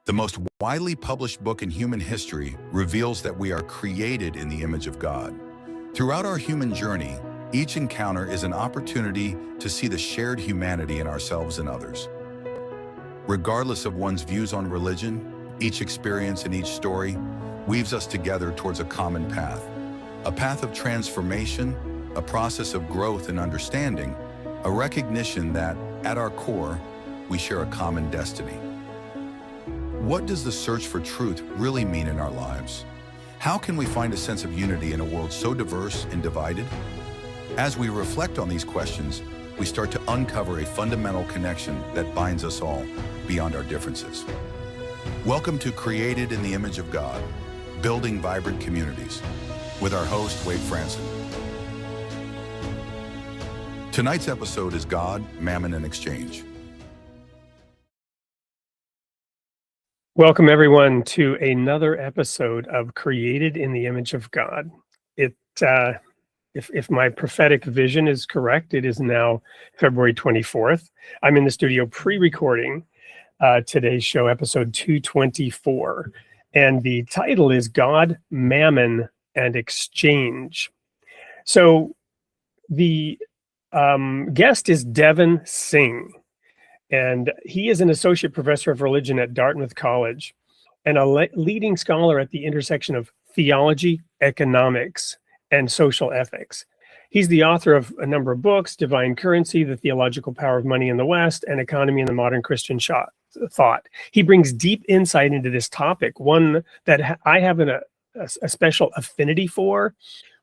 The most widely published book in human history reveals that we are created in the image of God. Throughout our human journey, each encounter is an opportunity to see the shared humanity in ourselves and others. Regardless of one's views on religion, each experience and each story weaves us together towards a common path. A path of transformation, a process of growth and understanding, a recognition that, at our core, we share a common destiny. What does the search for truth really mean in our lives? How can we find a sense of unity in a world so diverse and divided? As we reflect on these questions, we start to uncover a fundamental connection that binds us all beyond our differences. Welcome to Created in the Image of God, Building Vibrant Communities, with our host, Wade Franson. Tonight's episode is God, Mammon, and Exchange. Welcome, everyone, to another episode of Created in the Image of God. If my prophetic vision is correct, it is now February 24th. I'm in the studio pre-recording today's show, episode 224, and the title is God, Mammon, and Exchange. So the guest is Devin Singh. And he is an associate professor of religion at Dartmouth College and a leading scholar at the intersection of theology, economics, and social ethics. He's the author of a number of books: Divine Currency, The Theological Power of Money in the West, and Economy in the Modern Christian Thought. He brings deep insight into this topic, one that I have a special affinity for,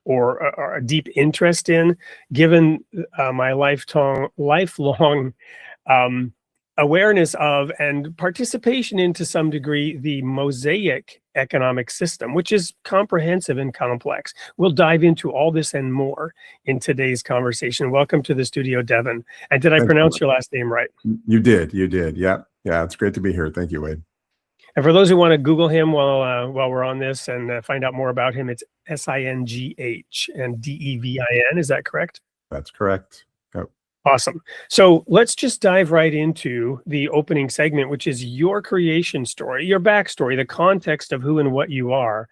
or a deep interest in, given my lifelong awareness of and participation in, to some degree, the Mosaic economic system, which is comprehensive and complex. We'll dive into all this and more in today's conversation. Welcome to the studio, Devin. And did I pronounce your last name right? You did. Yeah. It's great to be here. Thank you, Wade. And for those who want to Google him while we're on this and find out more about him, it's Singh and Devin. Is that correct? That's correct. Yep. Awesome. So let's just dive right into the opening segment, which is your creation story, your backstory, the context of who and what you are,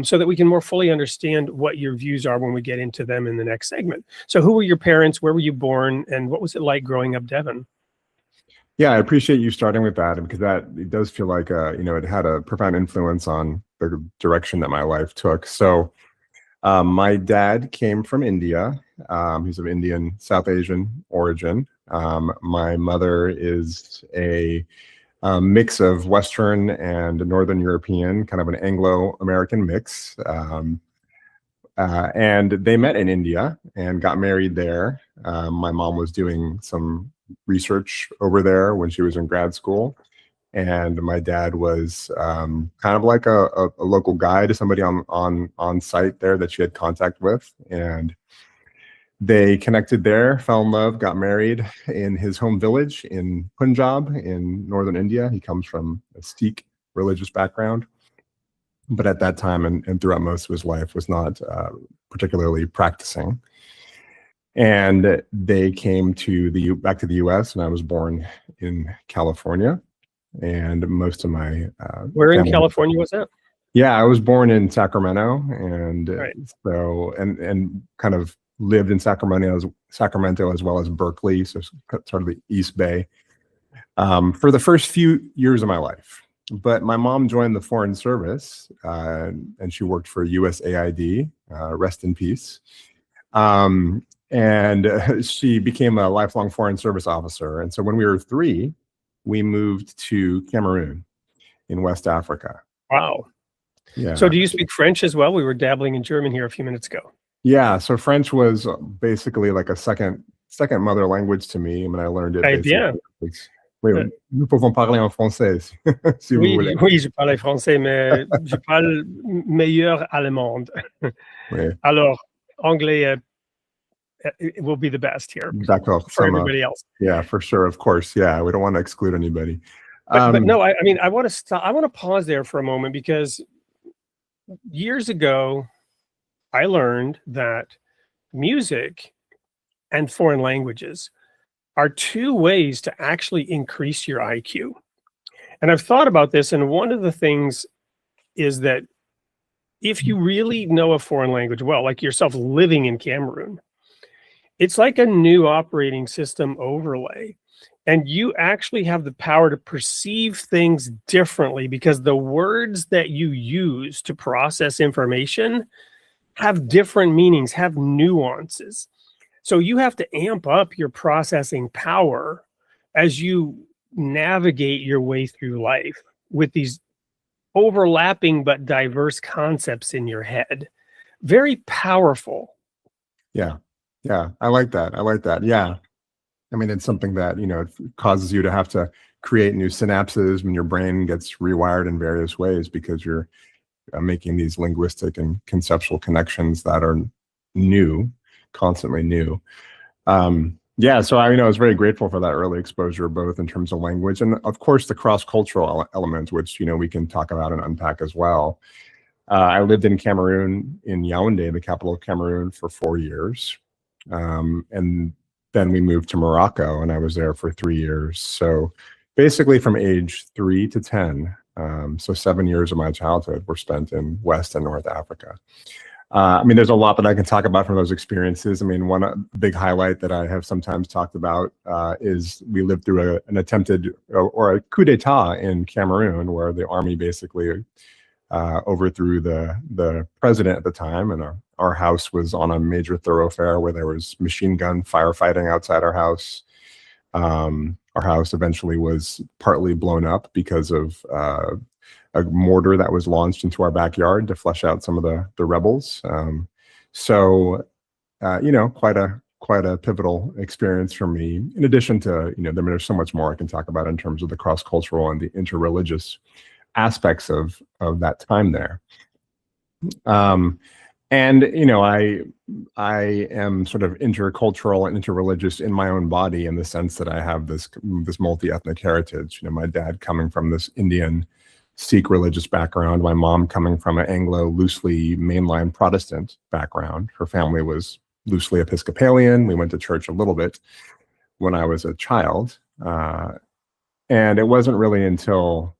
so that we can more fully understand what your views are when we get into them in the next segment. So who were your parents? Where were you born? And what was it like growing up, Devin? Yeah, I appreciate you starting with that, because it does feel like it had a profound influence on the direction that my life took. So my dad came from India. He's of Indian, South Asian origin. My mother is a mix of Western and Northern European, kind of an Anglo-American mix. And they met in India and got married there. My mom was doing some research over there when she was in grad school. And my dad was kind of like a local guide, somebody on site there that she had contact with. And they connected there, fell in love, got married in his home village in Punjab in northern India. He comes from a Sikh religious background, but at that time and throughout most of his life was not particularly practicing. And they came back to the U.S., and I was born in California. And most of my where in California was that? Yeah, I was born in Sacramento, and right. So kind of lived in Sacramento as well as Berkeley, so sort of the East Bay, for the first few years of my life. But my mom joined the Foreign Service, and she worked for USAID, rest in peace. And she became a lifelong Foreign Service officer. And so when we were 3, we moved to Cameroon in West Africa. Wow. Yeah. So do you speak French as well? We were dabbling in German here a few minutes ago. Yeah. So French was basically like a second mother language to me. I mean, I learned it. Bien. Oui, nous pouvons parler en français, si vous voulez. Oui, je parle français, mais je parle meilleur allemande. Oui. Alors, anglais it will be the best here. D'accord. For everybody else. Yeah, for sure. Of course. Yeah, we don't want to exclude anybody. But no, I mean, I want to stop. I want to pause there for a moment, because years ago, I learned that music and foreign languages are 2 ways to actually increase your IQ. And I've thought about this, and one of the things is that if you really know a foreign language well, like yourself living in Cameroon, it's like a new operating system overlay. And you actually have the power to perceive things differently because the words that you use to process information have different meanings, have nuances. So you have to amp up your processing power as you navigate your way through life with these overlapping but diverse concepts in your head. Very powerful. Yeah. Yeah. I like that. Yeah. I mean, it's something that, it causes you to have to create new synapses when your brain gets rewired in various ways because you're making these linguistic and conceptual connections that are new, constantly new. Yeah, so I was very grateful for that early exposure, both in terms of language and, of course, the cross-cultural element, which we can talk about and unpack as well. I lived in Cameroon, in Yaoundé, the capital of Cameroon, for 4 years, and then we moved to Morocco, and I was there for 3 years. So basically, from age 3 to 10, so 7 years of my childhood were spent in West and North Africa. I mean, there's a lot that I can talk about from those experiences. I mean, one big highlight that I have sometimes talked about is we lived through an attempted or a coup d'etat in Cameroon, where the army basically overthrew the president at the time, and our house was on a major thoroughfare where there was machine gun firefighting outside our house. Our house eventually was partly blown up because of a mortar that was launched into our backyard to flush out some of the rebels. So quite a pivotal experience for me. In addition to, there's so much more I can talk about in terms of the cross-cultural and the interreligious aspects of that time there. And I am sort of intercultural and interreligious in my own body, in the sense that I have this multi-ethnic heritage. My dad coming from this Indian Sikh religious background, my mom coming from an Anglo loosely mainline Protestant background. Her family was loosely Episcopalian. We went to church a little bit when I was a child, and it wasn't really until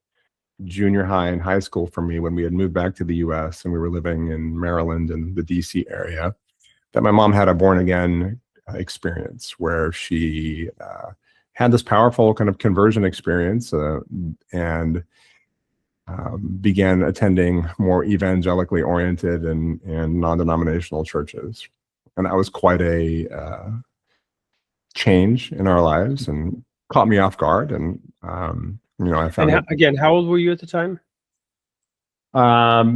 junior high and high school for me, when we had moved back to the US and we were living in Maryland and the DC area, that my mom had a born again experience where she had this powerful kind of conversion experience and began attending more evangelically oriented and non-denominational churches. And that was quite a change in our lives and caught me off guard. And I found again, how old were you at the time?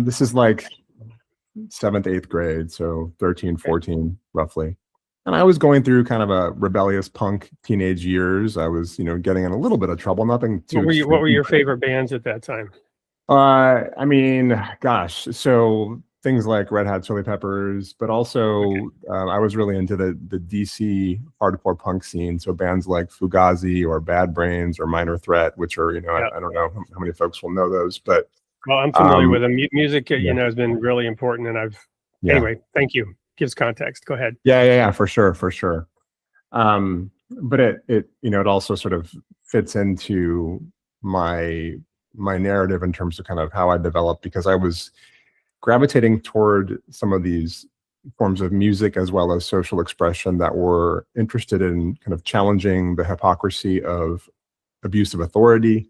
This is like 7th, 8th grade, so 13, 14, roughly. And I was going through kind of a rebellious punk teenage years. I was, getting in a little bit of trouble. Nothing too. What were your favorite bands at that time? I mean, gosh, so things like Red Hot Chili Peppers, but also I was really into the DC hardcore punk scene. So bands like Fugazi or Bad Brains or Minor Threat, which are, I don't know how many folks will know those, but. Well, I'm familiar with them. Music, has been really important, and anyway, thank you. Gives context. Go ahead. Yeah, for sure. But it also sort of fits into my narrative in terms of kind of how I developed, because I was gravitating toward some of these forms of music as well as social expression that were interested in kind of challenging the hypocrisy of abusive authority,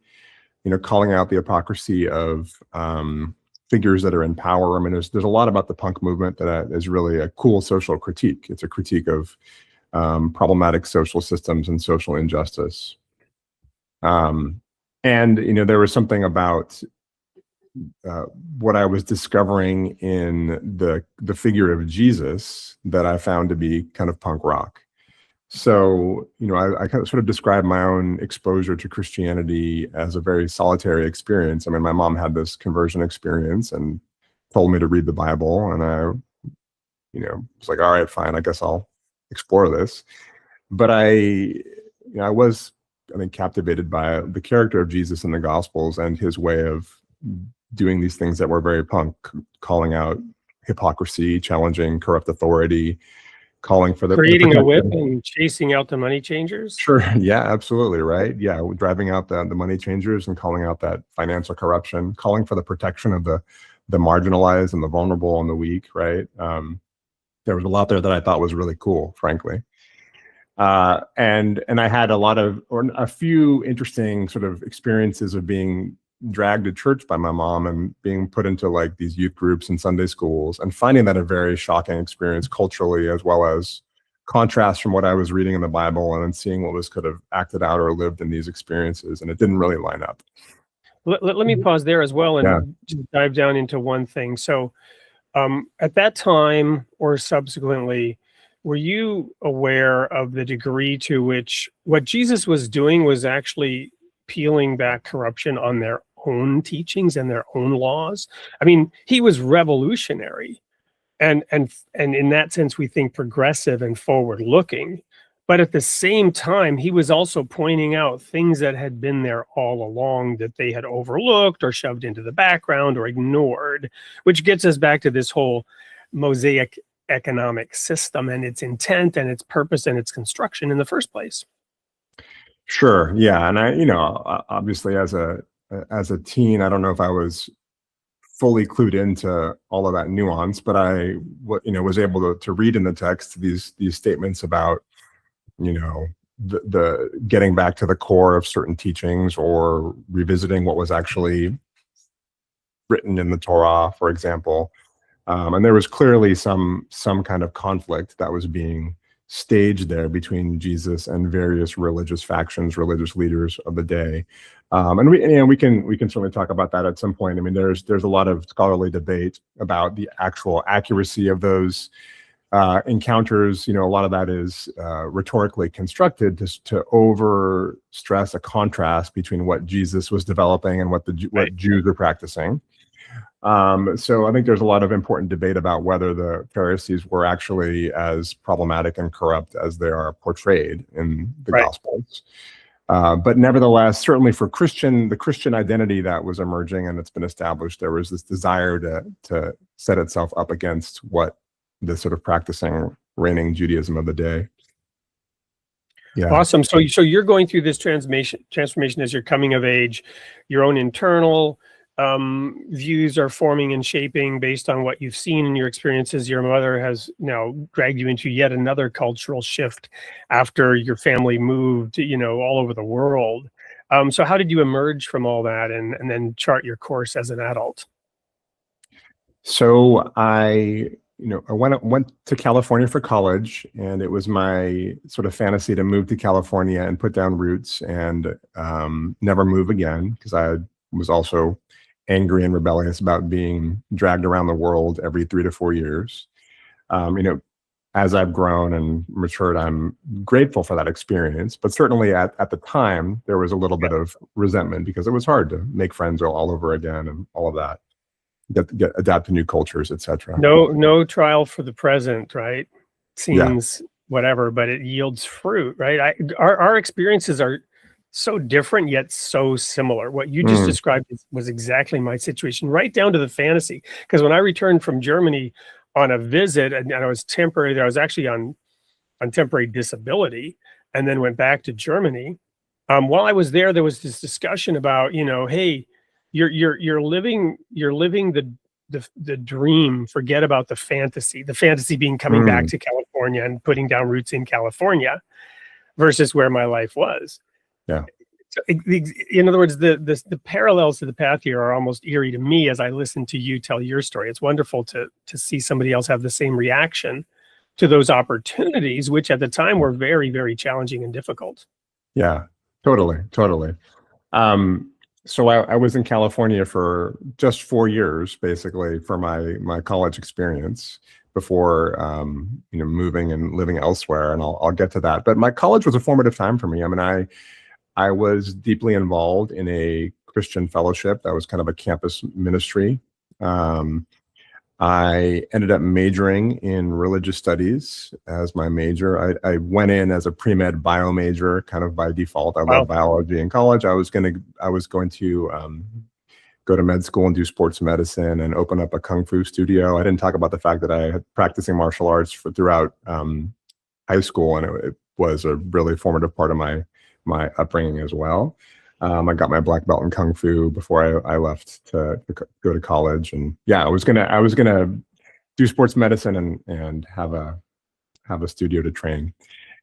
calling out the hypocrisy of figures that are in power. I mean, there's a lot about the punk movement that is really a cool social critique. It's a critique of problematic social systems and social injustice. And there was something about what I was discovering in the figure of Jesus that I found to be kind of punk rock. So, I kind of sort of describe my own exposure to Christianity as a very solitary experience. I mean, my mom had this conversion experience and told me to read the Bible, and I, was like, all right, fine, I guess I'll explore this. But I was, captivated by the character of Jesus in the Gospels and his way of doing these things that were very punk, calling out hypocrisy, challenging corrupt authority, calling for the Creating a whip protection. and chasing out the money changers. Sure. Yeah, absolutely. Right. Yeah. Driving out the money changers and calling out that financial corruption, calling for the protection of the marginalized and the vulnerable and the weak. Right. There was a lot there that I thought was really cool, frankly. And I had a few interesting sort of experiences of being dragged to church by my mom and being put into like these youth groups and Sunday schools, and finding that a very shocking experience culturally, as well as contrast from what I was reading in the Bible, and then seeing what was could have acted out or lived in these experiences, and it didn't really line up. Let me pause there as well and just dive down into one thing. So at that time or subsequently, were you aware of the degree to which what Jesus was doing was actually peeling back corruption on their own teachings and their own laws? I mean, he was revolutionary, and in that sense, we think progressive and forward-looking. But at the same time, he was also pointing out things that had been there all along that they had overlooked or shoved into the background or ignored, which gets us back to this whole Mosaic economic system and its intent and its purpose and its construction in the first place. Sure. Yeah. And I, obviously as a teen, I don't know if I was fully clued into all of that nuance, but I, was able to read in the text these statements about, the getting back to the core of certain teachings, or revisiting what was actually written in the Torah, for example. And there was clearly some kind of conflict that was being staged there between Jesus and various religious factions, religious leaders of the day. And we can certainly talk about that at some point. I mean, there's a lot of scholarly debate about the actual accuracy of those encounters. A lot of that is rhetorically constructed to over stress a contrast between what Jesus was developing and what Jews are practicing. So I think there's a lot of important debate about whether the Pharisees were actually as problematic and corrupt as they are portrayed in the Gospels. But nevertheless, certainly for the Christian identity that was emerging and it's been established, there was this desire to set itself up against what the sort of practicing reigning Judaism of the day. Yeah. Awesome. So you're going through this transformation as you're coming of age. Your own internal views are forming and shaping based on what you've seen in your experiences. Your mother has now dragged you into yet another cultural shift after your family moved, all over the world. So how did you emerge from all that and then chart your course as an adult? So I went to California for college, and it was my sort of fantasy to move to California and put down roots and never move again, because I was also angry and rebellious about being dragged around the world every 3 to 4 years. As I've grown and matured, I'm grateful for that experience. But certainly at the time, there was a little bit of resentment, because it was hard to make friends all over again and all of that. Adapt to new cultures, etc. No trial for the present, right? Seems whatever, but it yields fruit, right? Our experiences are so different yet so similar. What you just described was exactly my situation, right down to the fantasy. Because when I returned from Germany on a visit, and I was temporary there, I was actually on temporary disability, and then went back to Germany. While I was there was this discussion about, hey, you're living the dream. Forget about the fantasy. The fantasy being coming back to California and putting down roots in California, versus where my life was. Yeah. So in other words, the parallels to the path here are almost eerie to me as I listen to you tell your story. It's wonderful to see somebody else have the same reaction to those opportunities, which at the time were very, very challenging and difficult. Yeah, totally. So I was in California for just 4 years, basically, for my college experience before moving and living elsewhere, and I'll get to that. But my college was a formative time for me. I mean, I was deeply involved in a Christian fellowship that was kind of a campus ministry. I ended up majoring in religious studies as my major. I went in as a pre-med bio major, kind of by default. I loved biology in college. I was going to go to med school and do sports medicine and open up a kung fu studio. I didn't talk about the fact that I had practicing martial arts throughout high school, and it was a really formative part of my upbringing as well. I got my black belt in kung fu before I left to go to college, and yeah, I was gonna do sports medicine and have a studio to train.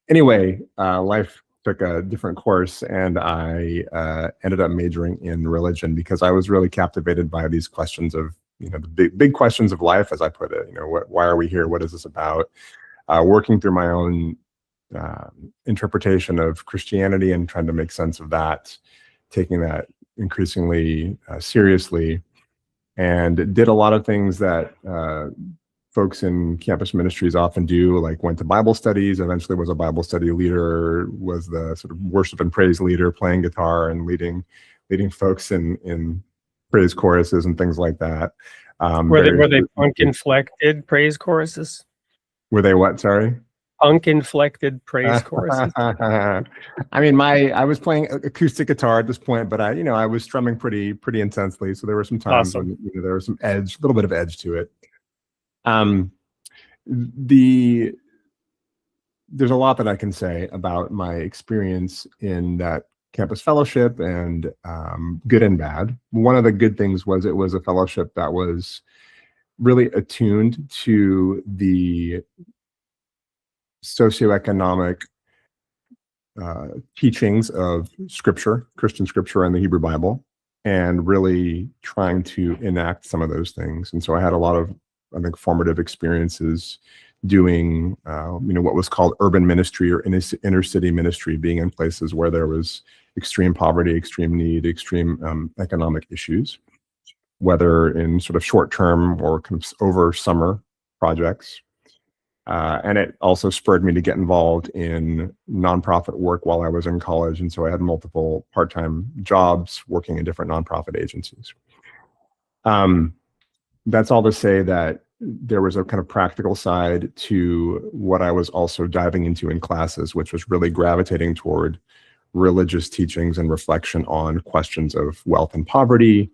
Anyway, life took a different course, and I ended up majoring in religion because I was really captivated by these questions of, the big questions of life, as I put it. Why are we here? What is this about? Working through my own interpretation of Christianity and trying to make sense of that, taking that increasingly seriously, and did a lot of things that folks in campus ministries often do, like went to Bible studies, eventually was a Bible study leader, was the sort of worship and praise leader, playing guitar and leading folks in praise choruses and things like that. Were they punk-inflected praise choruses? Were they what, sorry? Punk-inflected praise choruses? I mean, I was playing acoustic guitar at this point, but I was strumming pretty intensely, so there were some times when there was some edge, a little bit of edge to it. There's a lot that I can say about my experience in that campus fellowship, and good and bad. One of the good things was it was a fellowship that was really attuned to the socioeconomic teachings of Scripture, Christian Scripture, and the Hebrew Bible, and really trying to enact some of those things. And so I had a lot of, I think, formative experiences doing, what was called urban ministry or inner city ministry, being in places where there was extreme poverty, extreme need, extreme economic issues, whether in sort of short-term or kind of over summer projects. And it also spurred me to get involved in nonprofit work while I was in college. And so I had multiple part-time jobs working in different nonprofit agencies. That's all to say that there was a kind of practical side to what I was also diving into in classes, which was really gravitating toward religious teachings and reflection on questions of wealth and poverty,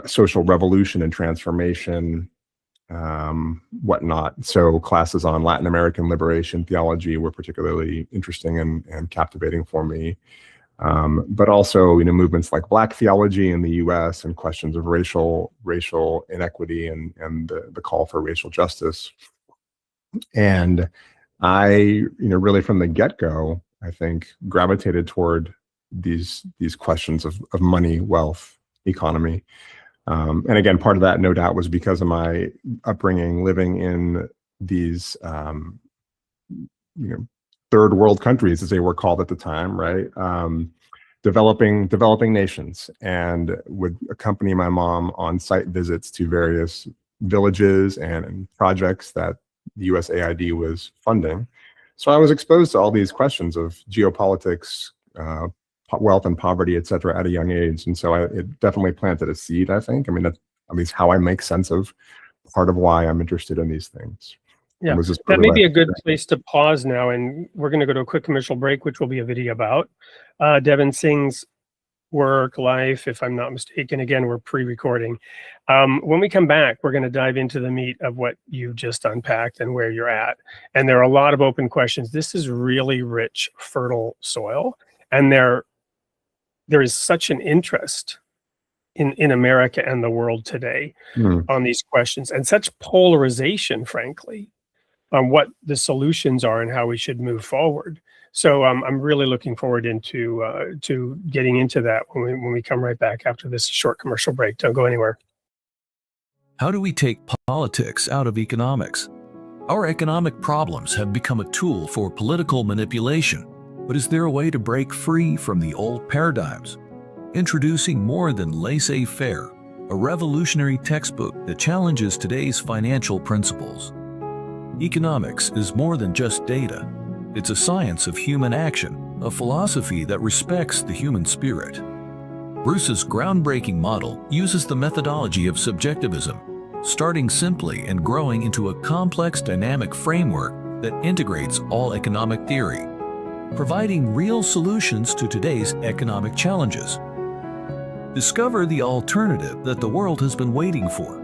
social revolution and transformation, whatnot. So classes on Latin American liberation theology were particularly interesting and captivating for me. But also, movements like Black theology in the U.S. and questions of racial inequity and the call for racial justice. And I, really from the get-go, I think, gravitated toward these questions of money, wealth, economy. And again, part of that, no doubt, was because of my upbringing living in these, third world countries, as they were called at the time, right? Developing nations, and would accompany my mom on site visits to various villages and projects that the USAID was funding. So I was exposed to all these questions of geopolitics, wealth and poverty, et cetera, at a young age. And so it definitely planted a seed, I think. I mean, that's at least how I make sense of part of why I'm interested in these things. Yeah, that may be a good place to pause now, and we're going to go to a quick commercial break, which will be a video about Devin Singh's work, life, if I'm not mistaken. Again, we're pre-recording. When we come back, we're going to dive into the meat of what you just unpacked and where you're at. And there are a lot of open questions. This is really rich, fertile soil, and there is such an interest in America and the world today on these questions, and such polarization, frankly, on what the solutions are and how we should move forward. So I'm really looking forward to getting into that when we come right back after this short commercial break. Don't go anywhere. How do we take politics out of economics? Our economic problems have become a tool for political manipulation, but is there a way to break free from the old paradigms? Introducing More Than Laissez-Faire, a revolutionary textbook that challenges today's financial principles. Economics is more than just data. It's a science of human action, a philosophy that respects the human spirit. Bruce's groundbreaking model uses the methodology of subjectivism, starting simply and growing into a complex dynamic framework that integrates all economic theory, providing real solutions to today's economic challenges. Discover the alternative that the world has been waiting for.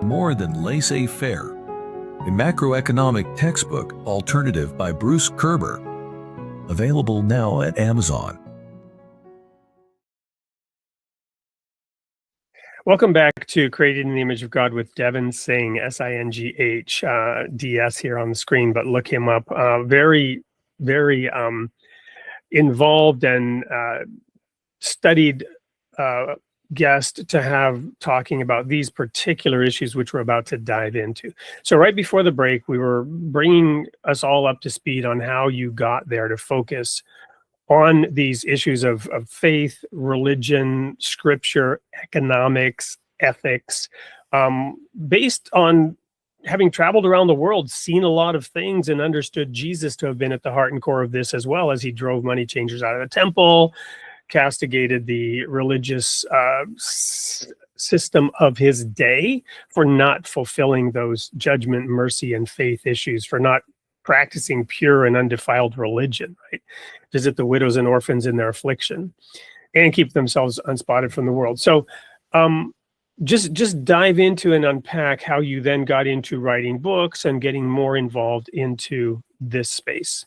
More than laissez-faire. A macroeconomic textbook, Alternative by Bruce Kerber. Available now at Amazon. Welcome back to Created in the Image of God with Devin Singh, S-I-N-G-H, D-S here on the screen, but look him up. Very involved and studied guest to have talking about these particular issues which we're about to dive into. So right before the break, we were bringing us all up to speed on how you got there to focus on these issues of faith, religion, scripture, economics, ethics, based on having traveled around the world, seen a lot of things, and understood Jesus to have been at the heart and core of this, as well as he drove money changers out of the temple, castigated the religious system of his day for not fulfilling those judgment, mercy, and faith issues, for not practicing pure and undefiled religion, right? Visit the widows and orphans in their affliction and keep themselves unspotted from the world. So just dive into and unpack how you then got into writing books and getting more involved into this space.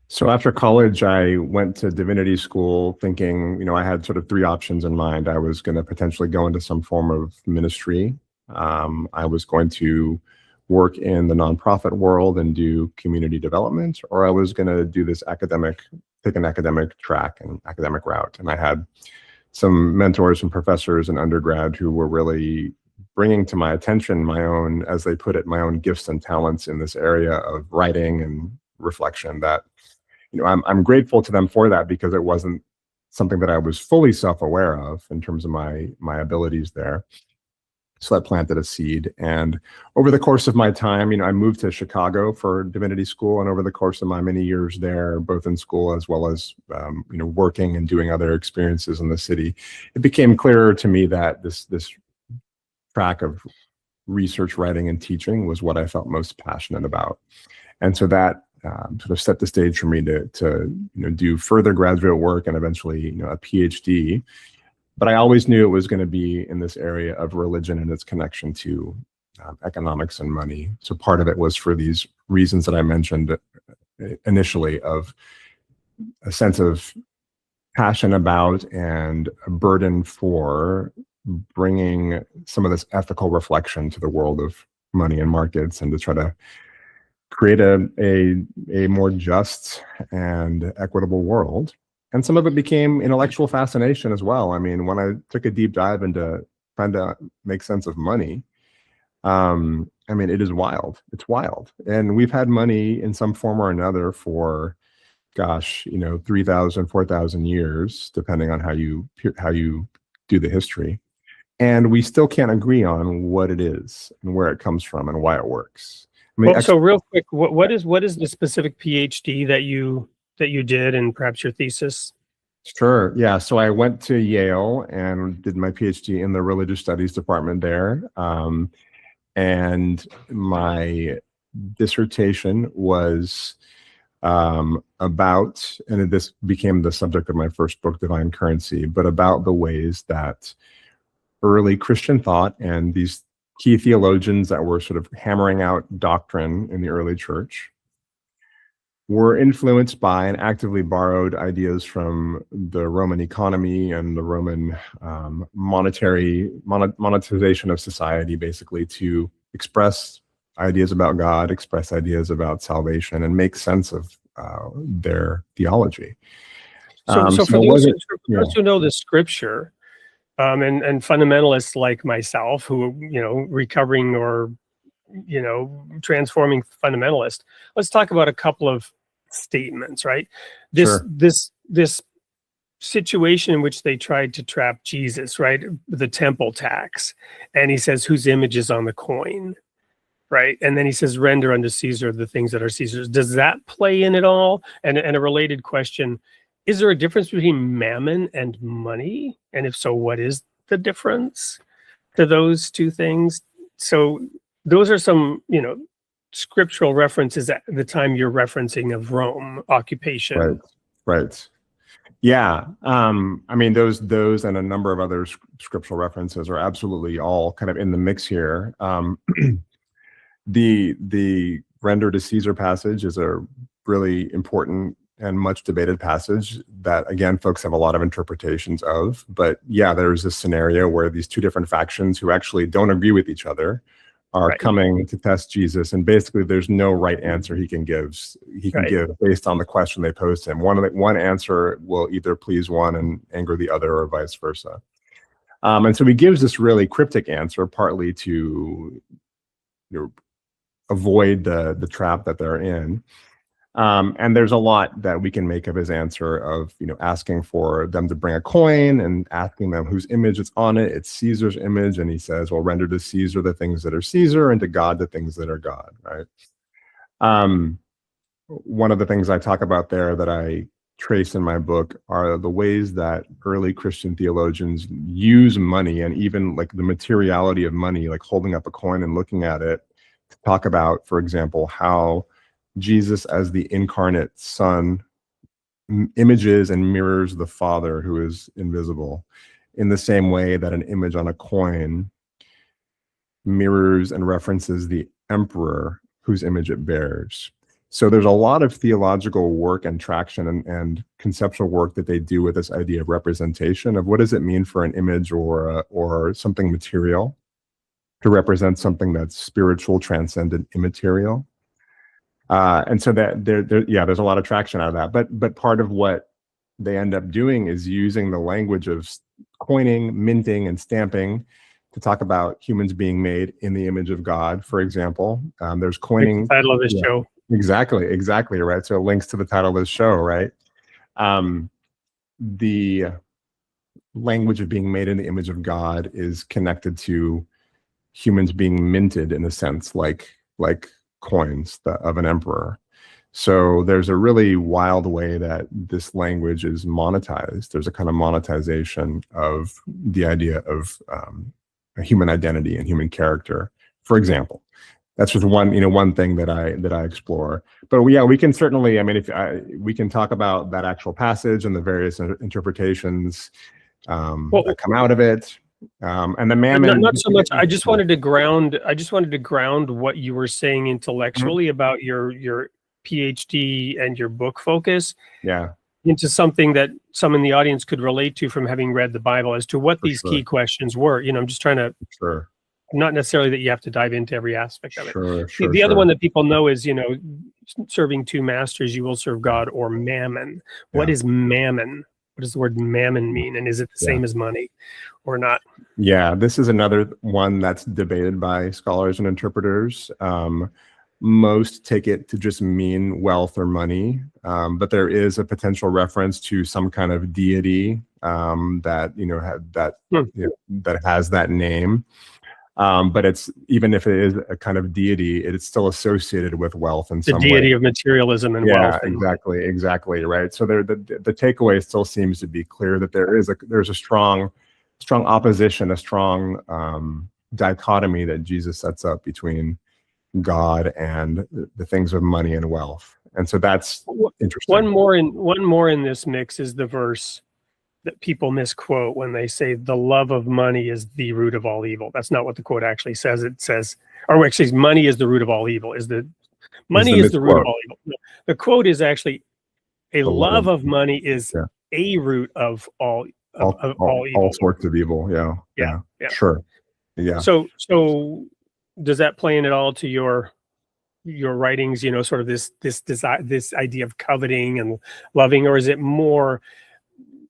So after college, I went to divinity school thinking, I had sort of three options in mind. I was going to potentially go into some form of ministry. I was going to work in the nonprofit world and do community development, or I was going to do this take an academic track and academic route. And I had some mentors and professors in undergrad who were really bringing to my attention my own, as they put it, my own gifts and talents in this area of writing and reflection that, I'm grateful to them for that, because it wasn't something that I was fully self-aware of in terms of my abilities there. So that planted a seed. And over the course of my time, I moved to Chicago for divinity school. And over the course of my many years there, both in school as well as, working and doing other experiences in the city, it became clearer to me that this track of research, writing, and teaching was what I felt most passionate about. And so that sort of set the stage for me to do further graduate work and eventually, a PhD. But I always knew it was going to be in this area of religion and its connection to economics and money. So part of it was for these reasons that I mentioned initially, of a sense of passion about and a burden for bringing some of this ethical reflection to the world of money and markets, and to try to create a more just and equitable world. And some of it became intellectual fascination as well. I mean, when I took a deep dive into trying to make sense of money, it is wild. It's wild. And we've had money in some form or another for, 3,000, 4,000 years, depending on how you do the history. And we still can't agree on what it is and where it comes from and why it works. So real quick, what is the specific PhD that you did, and perhaps your thesis? Sure. Yeah. So I went to Yale and did my PhD in the religious studies department there. And my dissertation was about, and this became the subject of my first book, Divine Currency, but about the ways that early Christian thought and these key theologians that were sort of hammering out doctrine in the early church were influenced by and actively borrowed ideas from the Roman economy and the Roman monetization of society, basically, to express ideas about God, express ideas about salvation, and make sense of their theology. So for those who know the scripture, and fundamentalists like myself, who recovering or transforming fundamentalist, let's talk about a couple of statements, right? This situation in which they tried to trap Jesus, right? The temple tax, and he says, whose image is on the coin, right? And then he says, render unto Caesar the things that are Caesar's. Does that play in at all? And a related question, is there a difference between mammon and money? And if so, what is the difference to those two things? So those are some, scriptural references at the time you're referencing of Rome occupation. Right. Yeah, I mean those and a number of other scriptural references are absolutely all kind of in the mix here. The render to Caesar passage is a really important and much debated passage that, again, folks have a lot of interpretations of. But yeah, there's this scenario where these two different factions who actually don't agree with each other are coming to test Jesus, and basically there's no right answer he can give. Give based on the question they posed to him. One answer will either please one and anger the other, or vice versa. And so he gives this really cryptic answer, partly to avoid the trap that they're in. And there's a lot that we can make of his answer of, asking for them to bring a coin and asking them whose image it's on it. It's Caesar's image. And he says, well, render to Caesar the things that are Caesar, and to God the things that are God, right? One of the things I talk about there that I trace in my book are the ways that early Christian theologians use money, and even like the materiality of money, like holding up a coin and looking at it, to talk about, for example, how Jesus as the incarnate Son images and mirrors the Father who is invisible, in the same way that an image on a coin mirrors and references the emperor whose image it bears. So there's a lot of theological work and traction and conceptual work that they do with this idea of representation, of what does it mean for an image or something material to represent something that's spiritual, transcendent, immaterial. And so that there's a lot of traction out of that. But part of what they end up doing is using the language of coining, minting, and stamping to talk about humans being made in the image of God, for example. There's coining. Like the title of this show. Exactly, right? So links to the title of this show, right? The language of being made in the image of God is connected to humans being minted, in a sense, like coins of an emperor. So there's a really wild way that this language is monetized. There's a kind of monetization of the idea of a human identity and human character, for example. That's just one thing that I explore. But yeah, we can certainly, we can talk about that actual passage and the various interpretations that come out of it. And the Mammon, not so much. I just wanted to ground what you were saying intellectually about your PhD and your book focus, into something that some in the audience could relate to from having read the Bible, as to what these key questions were. I'm just trying to. Not necessarily that you have to dive into every aspect of it. The other one that people know is, serving two masters, you will serve God or Mammon. What is Mammon? What does the word mammon mean? And is it the same as money or not? Yeah, this is another one that's debated by scholars and interpreters. Most take it to just mean wealth or money, but there is a potential reference to some kind of deity that has that name. But it's, even if it is a kind of deity, it's still associated with wealth in some way. The deity of materialism and wealth. Exactly, right. So the takeaway still seems to be clear that there's a strong opposition, a strong dichotomy that Jesus sets up between God and the things of money and wealth. And so that's interesting. One more in this mix is the verse that people misquote when they say the love of money is the root of all evil. That's not what the quote actually says. It says, or actually, money is the root of all evil. Money is the root of all evil. No, the quote is actually, a love of money is a root of all evil. All sorts of evil. Yeah. Sure. Yeah. So does that play in at all to your writings? Sort of this idea of coveting and loving, or is it more?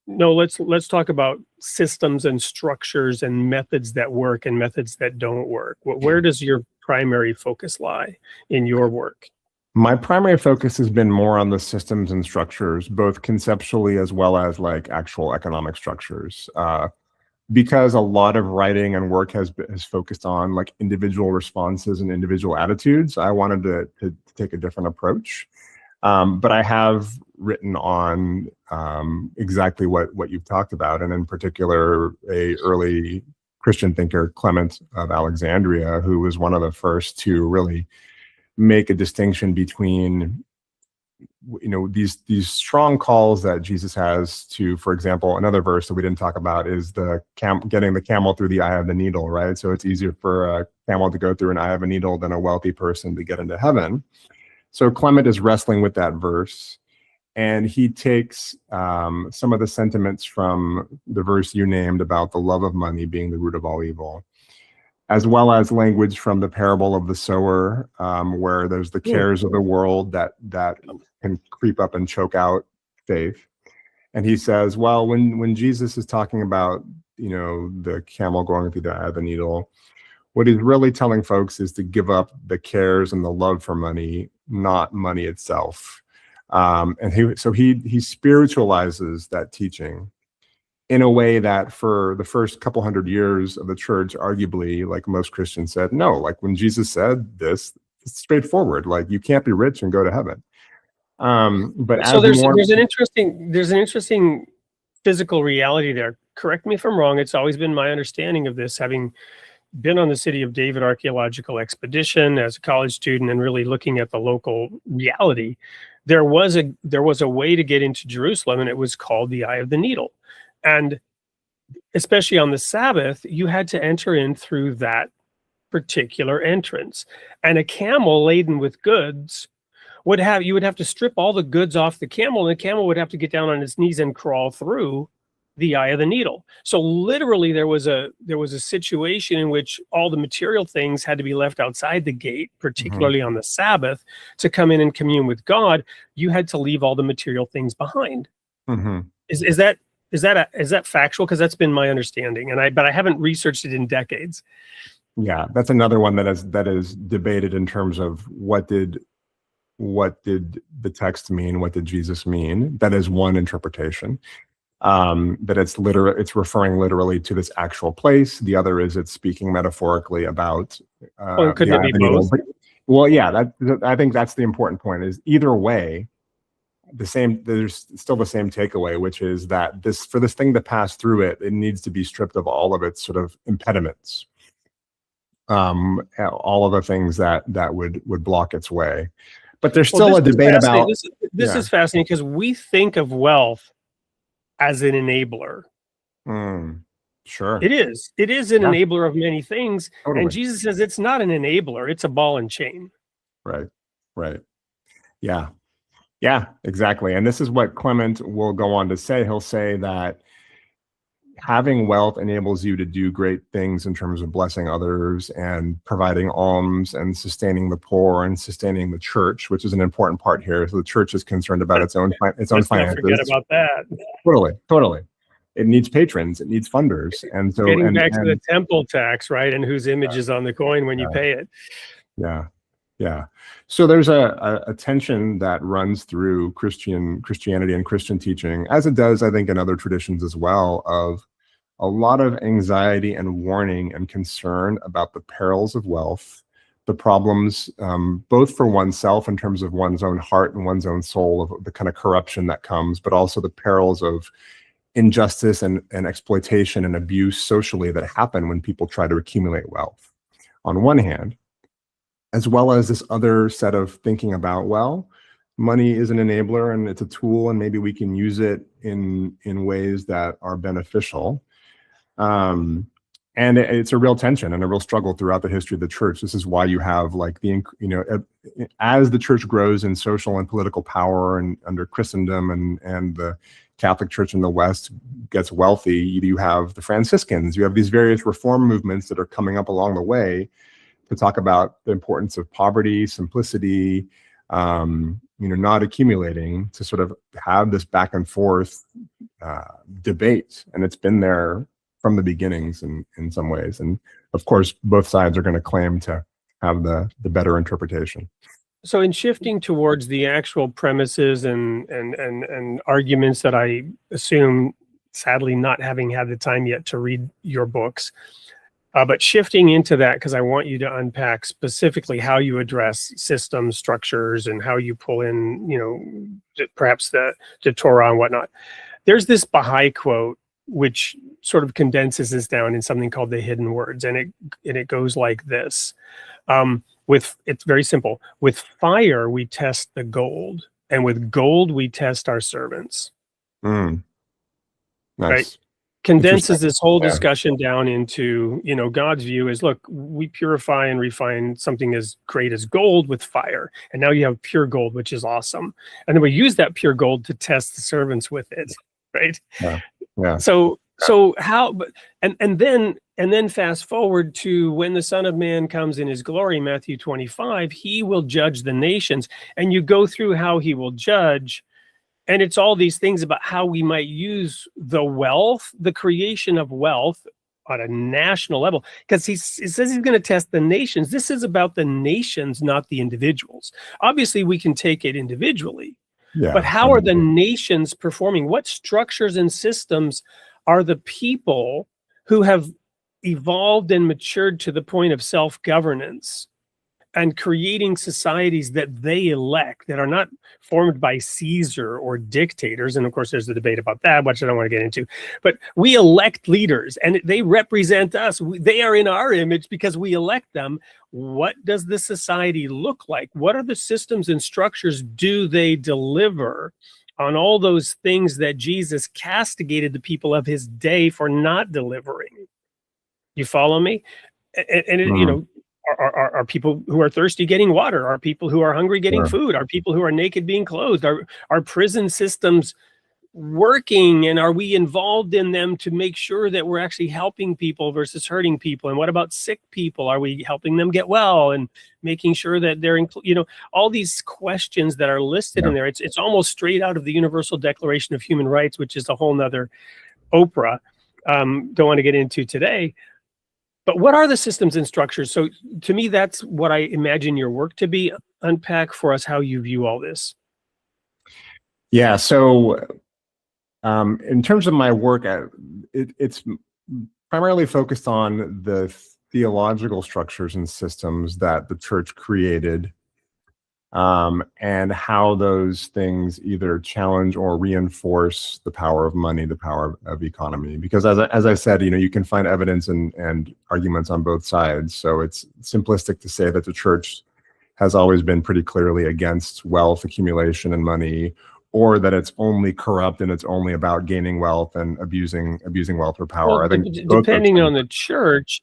No, let's talk about systems and structures and methods that work and methods that don't work. Where does your primary focus lie in your work? My primary focus has been more on the systems and structures, both conceptually as well as like actual economic structures. Because a lot of writing and work has focused on like individual responses and individual attitudes, I wanted to take a different approach. But I have written on exactly what you've talked about, and in particular, a early Christian thinker, Clement of Alexandria, who was one of the first to really make a distinction between these strong calls that Jesus has to, for example, another verse that we didn't talk about is getting the camel through the eye of the needle, right? So it's easier for a camel to go through an eye of a needle than a wealthy person to get into heaven. So Clement is wrestling with that verse, and he takes some of the sentiments from the verse you named about the love of money being the root of all evil, as well as language from the parable of the sower, where there's the cares of the world that can creep up and choke out faith. And he says, well, when Jesus is talking about, the camel going through the eye of the needle, what he's really telling folks is to give up the cares and the love for money, not money itself. And he spiritualizes that teaching in a way that for the first couple hundred years of the church, arguably, like most Christians said, no, like when Jesus said this, it's straightforward. Like you can't be rich and go to heaven. But so there's an interesting physical reality there. Correct me if I'm wrong. It's always been my understanding of this, having been on the City of David archaeological expedition as a college student and really looking at the local reality. There was a way to get into Jerusalem, and it was called the Eye of the Needle. And especially on the Sabbath, you had to enter in through that particular entrance. And a camel laden with goods you would have to strip all the goods off the camel, and the camel would have to get down on its knees and crawl through the eye of the needle. So literally there was a situation in which all the material things had to be left outside the gate, particularly on the Sabbath, to come in and commune with God. You had to leave all the material things behind. Is that factual? Because that's been my understanding, but I haven't researched it in decades. Yeah, that's another one that is debated in terms of what did the text mean? What did Jesus mean? That is one interpretation. That it's referring literally to this actual place. The other is it's speaking metaphorically about. Couldn't it be both? Well, yeah, I think that's the important point. Is either way, there's still the same takeaway, which is that for this thing to pass through it needs to be stripped of all of its sort of impediments, all of the things that would block its way. But there's still a debate about this is fascinating because we think of wealth as an enabler. Sure. It is an enabler of many things. Totally. And Jesus says it's not an enabler, it's a ball and chain. Right. Yeah, exactly. And this is what Clement will go on to say. He'll say that having wealth enables you to do great things in terms of blessing others and providing alms and sustaining the poor and sustaining the church, which is an important part here. So the church is concerned about its own finances. Forget about that. Totally. It needs patrons. It needs funders. And so getting back to the temple tax, right? And whose image is on the coin when you pay it. Yeah. So there's a tension that runs through Christianity and Christian teaching, as it does, I think, in other traditions as well, of a lot of anxiety and warning and concern about the perils of wealth, the problems, both for oneself in terms of one's own heart and one's own soul, of the kind of corruption that comes, but also the perils of injustice and exploitation and abuse socially that happen when people try to accumulate wealth, on one hand, as well as this other set of thinking about, well, money is an enabler and it's a tool, and maybe we can use it in ways that are beneficial. And it's a real tension and a real struggle throughout the history of the church. This is why you have as the church grows in social and political power and under Christendom and the Catholic Church in the West gets wealthy, you have the Franciscans, you have these various reform movements that are coming up along the way to talk about the importance of poverty, simplicity, not accumulating, to sort of have this back and forth debate. And it's been there from the beginnings in some ways. And of course, both sides are going to claim to have the better interpretation. So in shifting towards the actual premises and arguments that I assume, sadly, not having had the time yet to read your books, but shifting into that, because I want you to unpack specifically how you address systems, structures, and how you pull in, perhaps the Torah and whatnot. There's this Baha'i quote, which sort of condenses this down in something called the hidden words. And it goes like this. It's very simple. With fire, we test the gold. and with gold we test our servants. Mm. Nice. Right? Condenses Interesting. this whole Yeah. discussion down into, God's view is, look, we purify and refine something as great as gold with fire. And now you have pure gold, which is awesome. And then we use that pure gold to test the servants with it, right? Yeah. So how, and then fast forward to when the Son of Man comes in his glory, Matthew 25, he will judge the nations. And you go through how he will judge. And it's all these things about how we might use the wealth, the creation of wealth on a national level, because he says he's going to test the nations. This is about the nations, not the individuals. Obviously, we can take it individually, but how are the nations performing? What structures and systems are the people who have evolved and matured to the point of self-governance and creating societies that they elect, that are not formed by Caesar or dictators? And of course, there's the debate about that, which I don't want to get into. But we elect leaders, and they represent us. They are in our image because we elect them. What does the society look like? What are the systems and structures do they deliver on all those things that Jesus castigated the people of his day for not delivering? You follow me? And are people who are thirsty getting water? Are people who are hungry getting food? Are people who are naked being clothed? Are prison systems working, and are we involved in them to make sure that we're actually helping people versus hurting people? And what about sick people? Are we helping them get well and making sure that they're all these questions that are listed in there? It's almost straight out of the Universal Declaration of Human Rights, which is a whole nother Oprah. Don't want to get into today. But what are the systems and structures? So to me, that's what I imagine your work to be. Unpack for us how you view all this. Yeah. So in terms of my work, it's primarily focused on the theological structures and systems that the church created, and how those things either challenge or reinforce the power of money, the power of economy. Because as I said, you can find evidence and arguments on both sides. So it's simplistic to say that the church has always been pretty clearly against wealth accumulation and money, or that it's only corrupt and it's only about gaining wealth and abusing wealth or power. Well, I think depending on the church.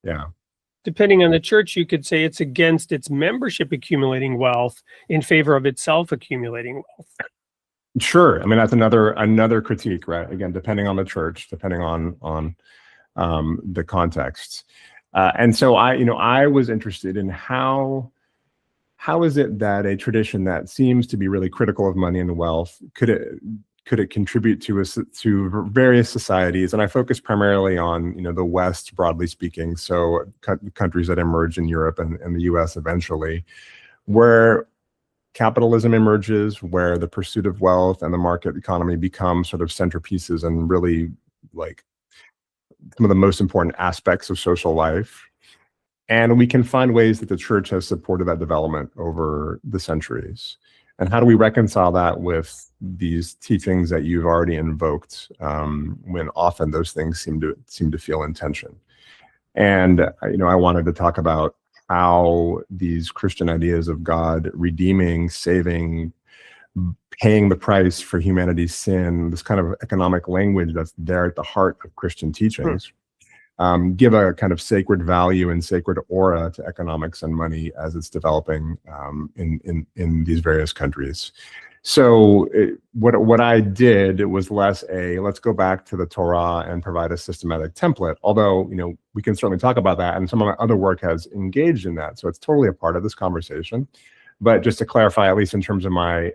Yeah. Depending on the church, you could say it's against its membership accumulating wealth in favor of itself accumulating wealth. Sure. I mean, that's another critique, right? Again, depending on the church, depending on the context. And so I was interested in how is it that a tradition that seems to be really critical of money and wealth could it contribute to various societies? And I focus primarily on the West, broadly speaking, so countries that emerged in Europe and the U.S. eventually, where capitalism emerges, where the pursuit of wealth and the market economy become sort of centerpieces and really like some of the most important aspects of social life. And we can find ways that the church has supported that development over the centuries. And how do we reconcile that with these teachings that you've already invoked, when often those things seem to feel in tension? And I wanted to talk about how these Christian ideas of God redeeming, saving, paying the price for humanity's sin, this kind of economic language that's there at the heart of Christian teachings, give a kind of sacred value and sacred aura to economics and money as it's developing in these various countries. So what I did was less let's go back to the Torah and provide a systematic template, although we can certainly talk about that, and some of my other work has engaged in that, so it's totally a part of this conversation. But just to clarify, at least in terms of my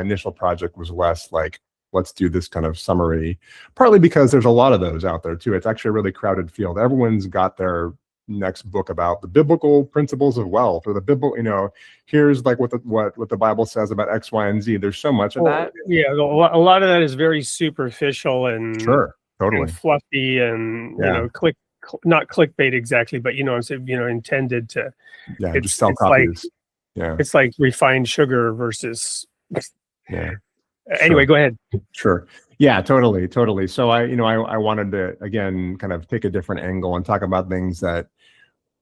initial project, was less like, let's do this kind of summary, partly because there's a lot of those out there too. It's actually a really crowded field. Everyone's got their next book about the biblical principles of wealth, or the biblical, here's like what the Bible says about X, Y, and Z. There's so much of that. Yeah, a lot of that is very superficial and sure, totally, and fluffy and not clickbait exactly, but I'm saying intended to just sell copies. It's like refined sugar versus. Sure. Anyway, go ahead. Sure. Yeah, totally. So I wanted to, again, kind of take a different angle and talk about things that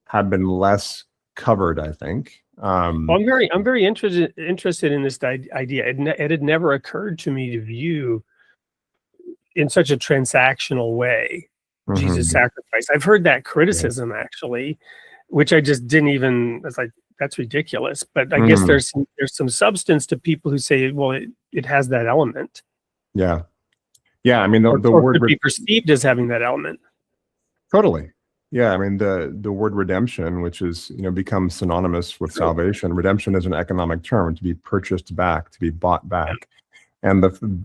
have been less covered, I think, Well, I'm very interested in this idea. It had never occurred to me to view in such a transactional way Jesus' sacrifice. I've heard that criticism actually, which I just didn't even. I was like, that's ridiculous. But I guess there's some substance to people who say, well, it has that element. Yeah. I mean, the or word could be perceived as having that element. totally. Yeah, I mean the word redemption, which is becomes synonymous with salvation. Redemption is an economic term, to be purchased back, to be bought back. And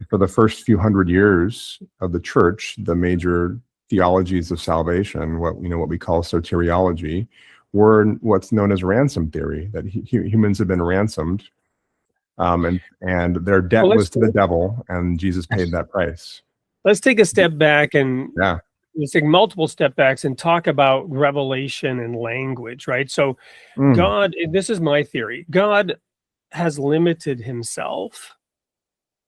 for the first few hundred years of the church, the major theologies of salvation, what we call soteriology, were what's known as ransom theory. That humans have been ransomed, and their debt was to the devil, and Jesus paid that price. Let's take a step back and let's take multiple step backs and talk about revelation and language, right? So God, this is my theory, God has limited himself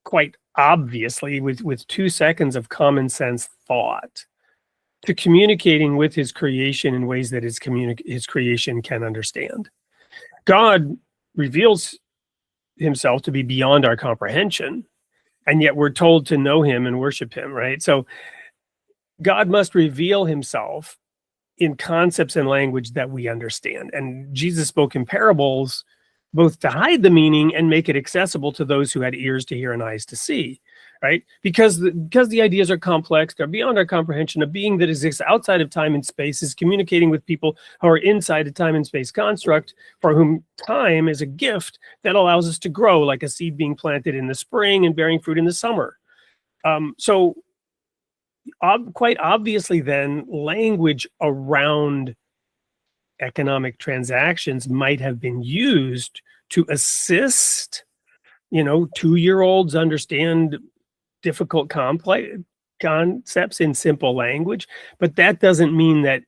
quite obviously with 2 seconds of common sense thought to communicating with his creation in ways that his creation can understand. God reveals himself to be beyond our comprehension, and yet we're told to know him and worship him, right? So God must reveal himself in concepts and language that we understand. And Jesus spoke in parables both to hide the meaning and make it accessible to those who had ears to hear and eyes to see, right? Because the ideas are complex, they're beyond our comprehension. A being that exists outside of time and space is communicating with people who are inside a time and space construct, for whom time is a gift that allows us to grow, like a seed being planted in the spring and bearing fruit in the summer. So quite obviously then, language around economic transactions might have been used to assist 2-year-olds understand difficult complex concepts in simple language, but that doesn't mean that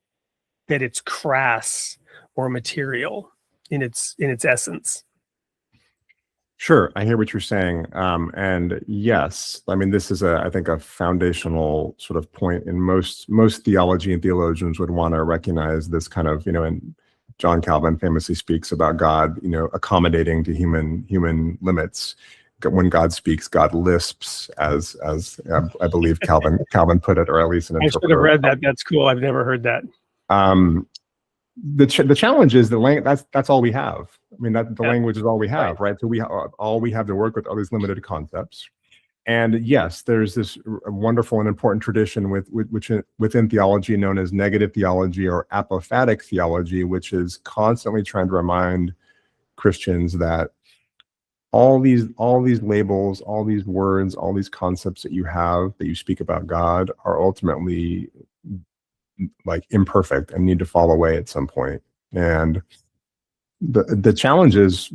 it's crass or material in its essence. Sure, I hear what you're saying, and yes, I mean this is I think a foundational sort of point in most theology, and theologians would want to recognize this kind of and John Calvin famously speaks about God accommodating to human limits. When God speaks, God lisps, as I believe Calvin put it, or at least an interpreter. I should have read that. That's cool. I've never heard that. The challenge is that's all we have. I mean, the language is all we have, right? So all we have to work with are these limited concepts. And yes, there's this wonderful and important tradition within theology known as negative theology or apophatic theology, which is constantly trying to remind Christians that all these labels, all these words, all these concepts that you speak about God are ultimately like imperfect and need to fall away at some point. And the challenge is,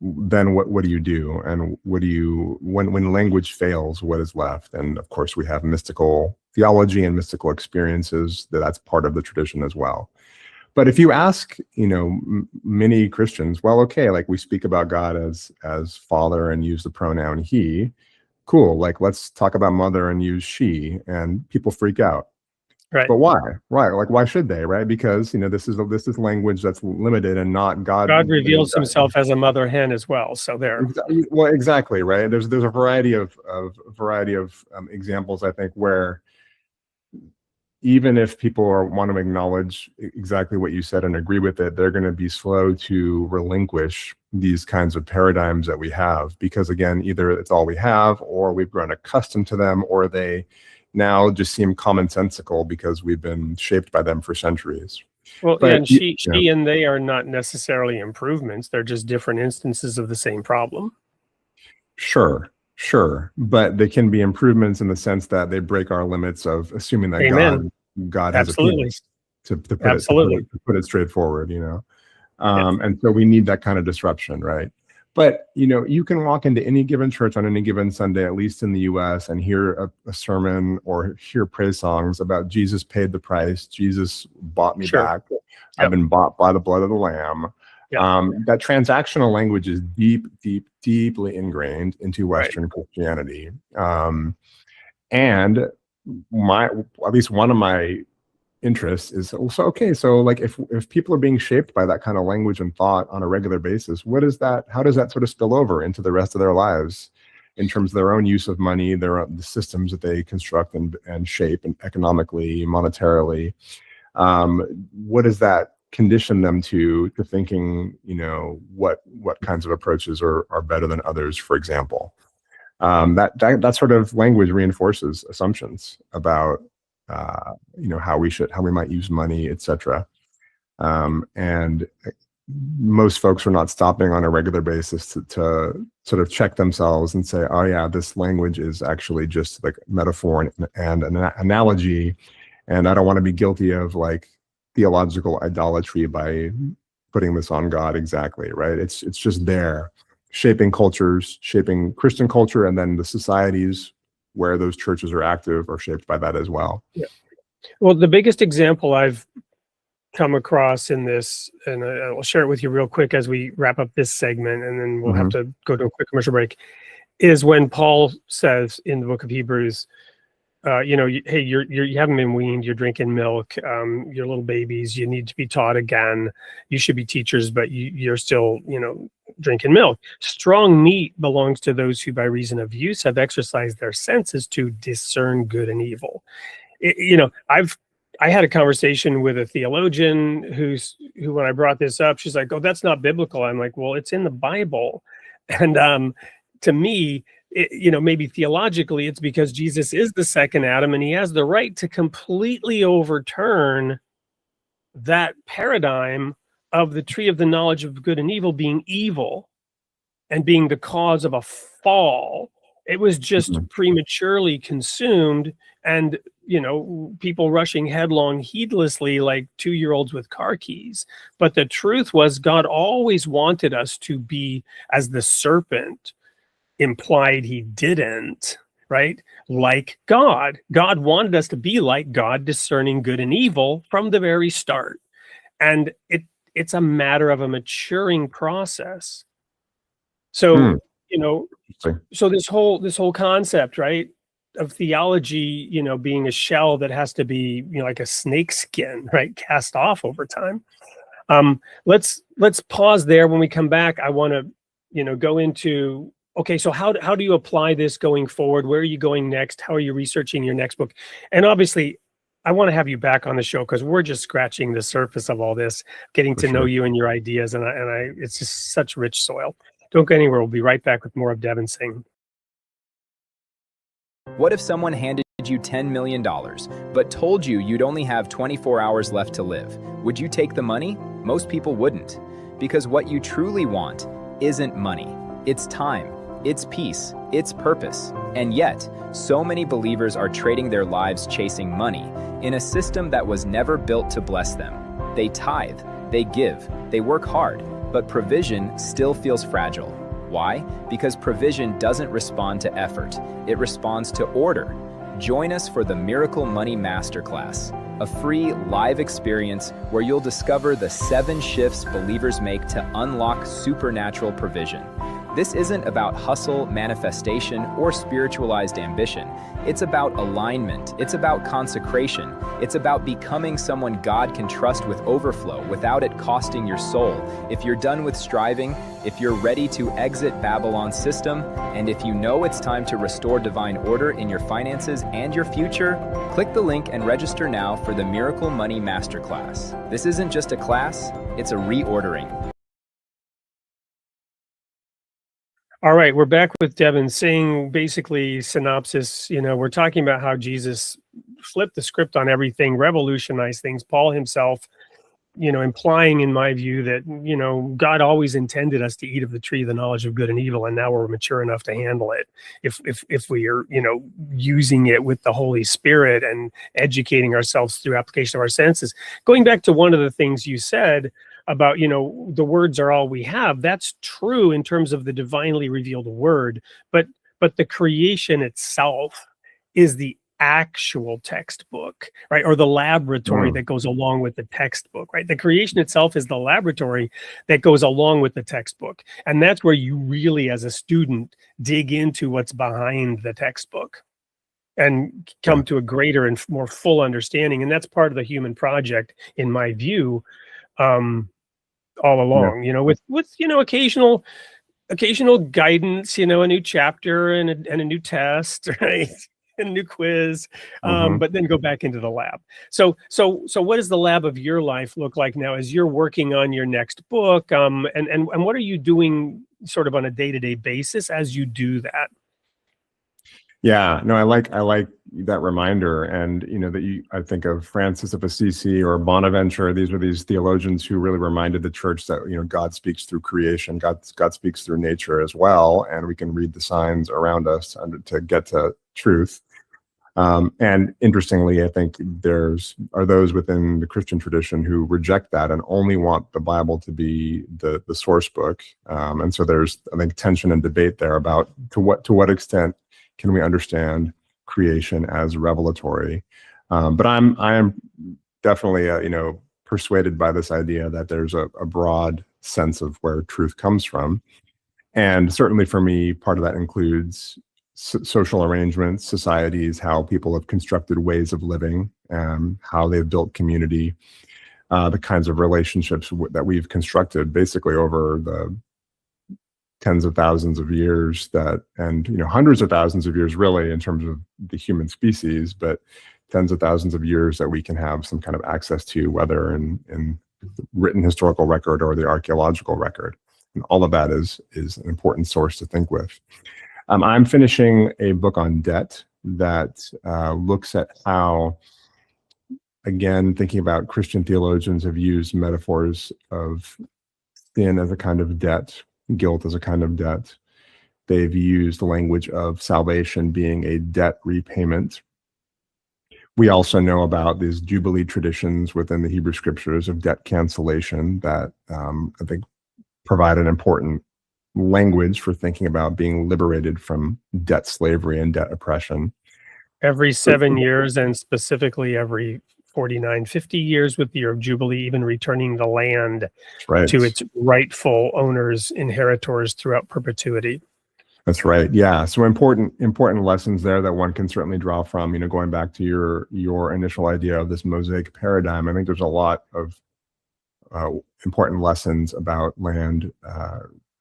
then what do you do? And what do you, when language fails, what is left? And of course we have mystical theology and mystical experiences that's part of the tradition as well. But if you ask, many Christians, well, okay, like we speak about God as Father and use the pronoun he, cool. Like let's talk about Mother and use she, and people freak out. Right. But why? Right. Like, why should they? Right. Because, this is language that's limited and not God. God reveals himself as a mother hen as well. So there. Well, exactly. Right. There's a variety of examples, I think, where even if people want to acknowledge exactly what you said and agree with it, they're going to be slow to relinquish these kinds of paradigms that we have, because again, either it's all we have, or we've grown accustomed to them, or they now just seem commonsensical because we've been shaped by them for centuries. Well, and she and they are not necessarily improvements. They're just different instances of the same problem. Sure. But they can be improvements in the sense that they break our limits of assuming that God has a penis, to put it straightforward, And so we need that kind of disruption, right? But, you can walk into any given church on any given Sunday, at least in the US, and hear a sermon or hear praise songs about Jesus paid the price. Jesus bought me back. Yep. I've been bought by the blood of the Lamb. Yep. That transactional language is deeply ingrained into Western Christianity. And at least one of my interest is, so okay, so like if people are being shaped by that kind of language and thought on a regular basis, what is that, how does that sort of spill over into the rest of their lives in terms of their own use of money, the systems that they construct and shape, and economically, monetarily? What does that condition them to thinking, what kinds of approaches are better than others, for example? That sort of language reinforces assumptions about how we might use money, etc. And most folks are not stopping on a regular basis to sort of check themselves and say, oh yeah, this language is actually just like metaphor and an analogy, and I don't want to be guilty of like theological idolatry by putting this on God. Exactly, right? It's just there, shaping cultures, shaping Christian culture, and then the societies where those churches are active are shaped by that as well. Yeah. Well, the biggest example I've come across in this, and I'll share it with you real quick as we wrap up this segment, and then we'll have to go to a quick commercial break, is when Paul says in the book of Hebrews, hey, you haven't been weaned, you're drinking milk, you're little babies, you need to be taught again, you should be teachers, but you're still, drinking milk. Strong meat belongs to those who by reason of use have exercised their senses to discern good and evil. I had a conversation with a theologian who when I brought this up, she's like, oh, that's not biblical. I'm like, well, it's in the Bible. And to me, maybe theologically, it's because Jesus is the second Adam and he has the right to completely overturn that paradigm of the tree of the knowledge of good and evil being evil and being the cause of a fall. It was just prematurely consumed, and people rushing headlong heedlessly like 2-year-olds with car keys. But the truth was, God always wanted us to be as the serpent implied he didn't, right? Like God. God wanted us to be like God, discerning good and evil from the very start. And it's a matter of a maturing process. So, so this whole concept, right, of theology, being a shell that has to be, like a snake skin, right, cast off over time. Let's pause there. When we come back, I want to, go into, okay, so how do you apply this going forward? Where are you going next? How are you researching your next book? And obviously, I want to have you back on the show because we're just scratching the surface of all this, getting to know you and your ideas, and it's just such rich soil. Don't go anywhere. We'll be right back with more of Devin Singh. What if someone handed you $10 million, but told you you'd only have 24 hours left to live? Would you take the money? Most people wouldn't, because what you truly want isn't money. It's time, it's peace, it's purpose. And yet, so many believers are trading their lives chasing money in a system that was never built to bless them. They tithe, they give, they work hard, but provision still feels fragile. Why? Because provision doesn't respond to effort, it responds to order. Join us for the Miracle Money Masterclass, a free live experience where you'll discover the 7 shifts believers make to unlock supernatural provision. This isn't about hustle, manifestation, or spiritualized ambition. It's about alignment. It's about consecration. It's about becoming someone God can trust with overflow without it costing your soul. If you're done with striving, if you're ready to exit Babylon's system, and if you know it's time to restore divine order in your finances and your future, click the link and register now for the Miracle Money Masterclass. This isn't just a class, it's a reordering. All right, we're back with Devin Singh. Basically, synopsis, we're talking about how Jesus flipped the script on everything, revolutionized things. Paul himself, implying in my view that, God always intended us to eat of the tree of the knowledge of good and evil, and now we're mature enough to handle it. If we are, using it with the Holy Spirit and educating ourselves through application of our senses. Going back to one of the things you said about, the words are all we have. That's true in terms of the divinely revealed word, but the creation itself is the actual textbook, right? Or the laboratory that goes along with the textbook, right? The creation itself is the laboratory that goes along with the textbook. And that's where you really, as a student, dig into what's behind the textbook. and come to a greater and more full understanding. And that's part of the human project, in my view, all along, with occasional guidance, a new chapter and a new test, right? And a new quiz, but then go back into the lab. So what does the lab of your life look like now as you're working on your next book? And what are you doing sort of on a day-to-day basis as you do that? Yeah, no, I like that reminder, and that I think of Francis of Assisi or Bonaventure. These were these theologians who really reminded the church that God speaks through creation, God speaks through nature as well, and we can read the signs around us to get to truth. And interestingly, I think are those within the Christian tradition who reject that and only want the Bible to be the source book. And so there's, I think, tension and debate there about to what extent can we understand creation as revelatory. But I am definitely persuaded by this idea that there's a broad sense of where truth comes from. And certainly for me, part of that includes social arrangements, societies, how people have constructed ways of living, how they've built community, the kinds of relationships that we've constructed basically over the tens of thousands of years and hundreds of thousands of years really in terms of the human species, but tens of thousands of years that we can have some kind of access to, whether in written historical record or the archaeological record. And all of that is an important source to think with. I'm finishing a book on debt that looks at how, again, thinking about Christian theologians have used metaphors of sin as a kind of debt, guilt as a kind of debt. They've used the language of salvation being a debt repayment. We also know about these jubilee traditions within the Hebrew scriptures of debt cancellation that I think provide an important language for thinking about being liberated from debt slavery and debt oppression. Every 7 years, and specifically every 49, 50 years with the year of Jubilee, even returning the land to its rightful owners, inheritors throughout perpetuity. That's right. Yeah. So important lessons there that one can certainly draw from, going back to your initial idea of this Mosaic paradigm. I think there's a lot of important lessons about land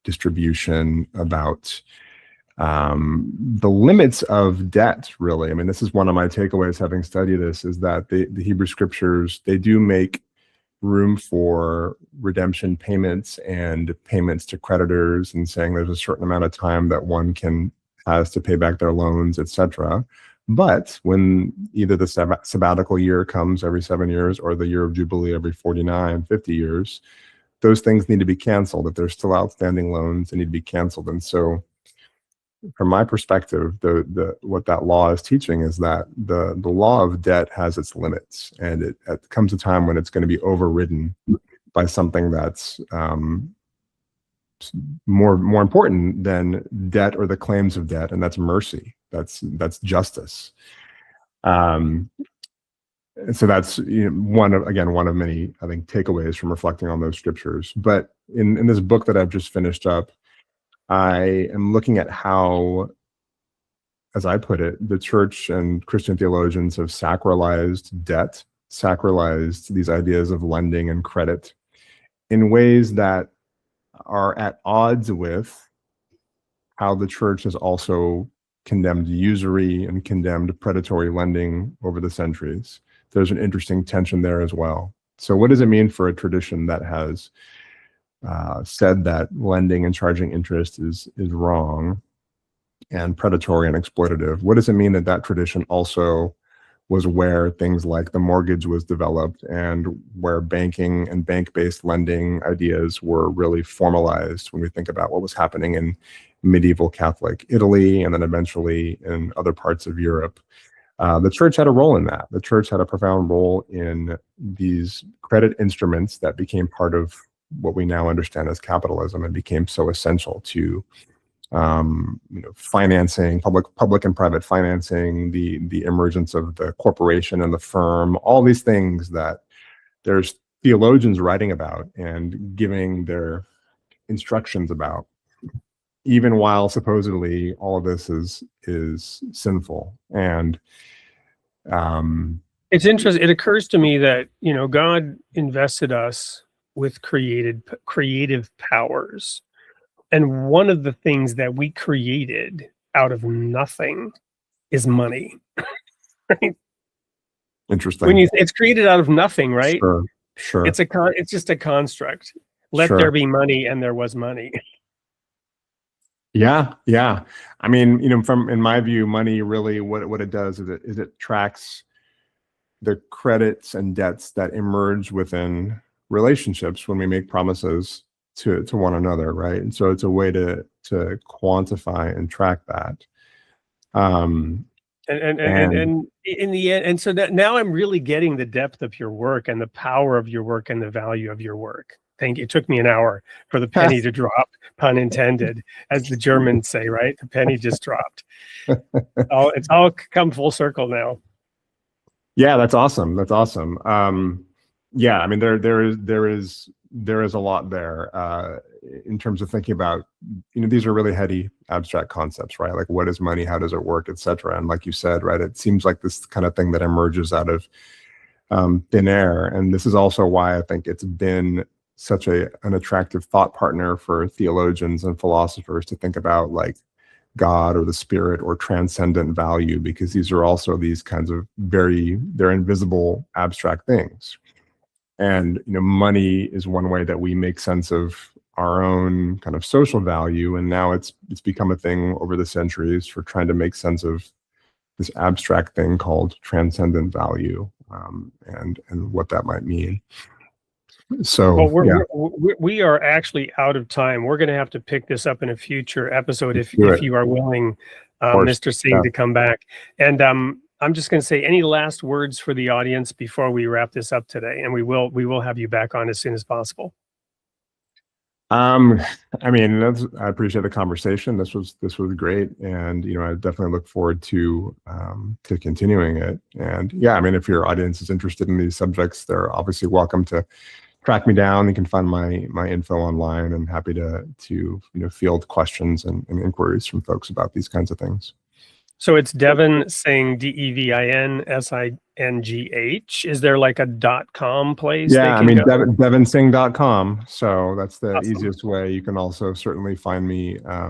distribution, about the limits of debt, really. I mean, this is one of my takeaways having studied this, is that the Hebrew scriptures, they do make room for redemption payments and payments to creditors, and saying there's a certain amount of time that one has to pay back their loans, etc. But when either the sabbatical year comes every 7 years or the year of Jubilee every 49, 50 years, those things need to be canceled. If there's still outstanding loans, they need to be canceled. And so from my perspective, what that law is teaching is that the law of debt has its limits, and it comes a time when it's going to be overridden by something that's more important than debt or the claims of debt, and that's mercy. That's justice. And so that's one of many, I think, takeaways from reflecting on those scriptures. But in this book that I've just finished up, I am looking at how, as I put it, the church and Christian theologians have sacralized debt, sacralized these ideas of lending and credit in ways that are at odds with how the church has also condemned usury and condemned predatory lending over the centuries. There's an interesting tension there as well. So what does it mean for a tradition that has said that lending and charging interest is wrong and predatory and exploitative? What does it mean that that tradition also was where things like the mortgage was developed, and where banking and bank-based lending ideas were really formalized when we think about what was happening in medieval Catholic Italy and then eventually in other parts of Europe? The church had a role in that. The church had a profound role in these credit instruments that became part of what we now understand as capitalism and became so essential to financing, public and private financing, the emergence of the corporation and the firm, all these things that there's theologians writing about and giving their instructions about. even while supposedly all of this is sinful. And it's interesting. It occurs to me that, God invested us with creative powers. And one of the things that we created out of nothing is money. Right? Interesting. It's created out of nothing, right? Sure. It's just a construct. Let there be money, and there was money. Yeah. I mean, in my view, money really what it does is it tracks the credits and debts that emerge within relationships when we make promises to one another, right? And so it's a way to quantify and track that. And in the end, and so that now I'm really getting the depth of your work and the power of your work and the value of your work. Thank you. It took me an hour for the penny to drop, pun intended, as the Germans say, right? The penny just dropped. It's all come full circle now. Yeah, that's awesome. Yeah, I mean, there is a lot there in terms of thinking about, these are really heady, abstract concepts, right? Like, what is money? How does it work, et cetera? And like you said, right, it seems like this kind of thing that emerges out of thin air. And this is also why I think it's been such an attractive thought partner for theologians and philosophers to think about, like God or the spirit or transcendent value, because these are also these kinds of they're invisible, abstract things. And money is one way that we make sense of our own kind of social value, and now it's become a thing over the centuries for trying to make sense of this abstract thing called transcendent value, and what that might mean. So we are actually out of time. We're going to have to pick this up in a future episode if you are willing, Mr. Singh, to come back. And I'm just going to say, any last words for the audience before we wrap this up today? And we will have you back on as soon as possible. I mean, I appreciate the conversation. This was great, and I definitely look forward to continuing it. And yeah, I mean, if your audience is interested in these subjects, they're obviously welcome to track me down. You can find my info online. I'm happy to field questions and inquiries from folks about these kinds of things. So it's Devin Singh, DevinSingh. Is there like a .com place? Yeah, I mean, DevinSingh.com. So that's the easiest way. You can also certainly find me at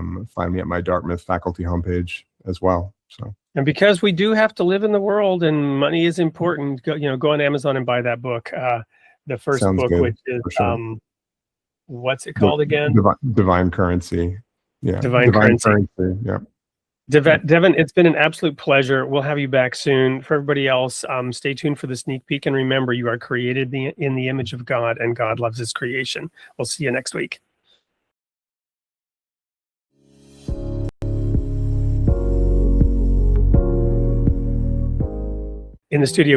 my Dartmouth faculty homepage as well. So. And because we do have to live in the world and money is important, go on Amazon and buy that book. The first Sounds book, good, which is sure. What's it called again? Divine Currency. Yeah. Divine Currency. Yeah. Devin, it's been an absolute pleasure. We'll have you back soon. For everybody else, stay tuned for the sneak peek. And remember, you are created in the image of God, and God loves his creation. We'll see you next week. In the studio.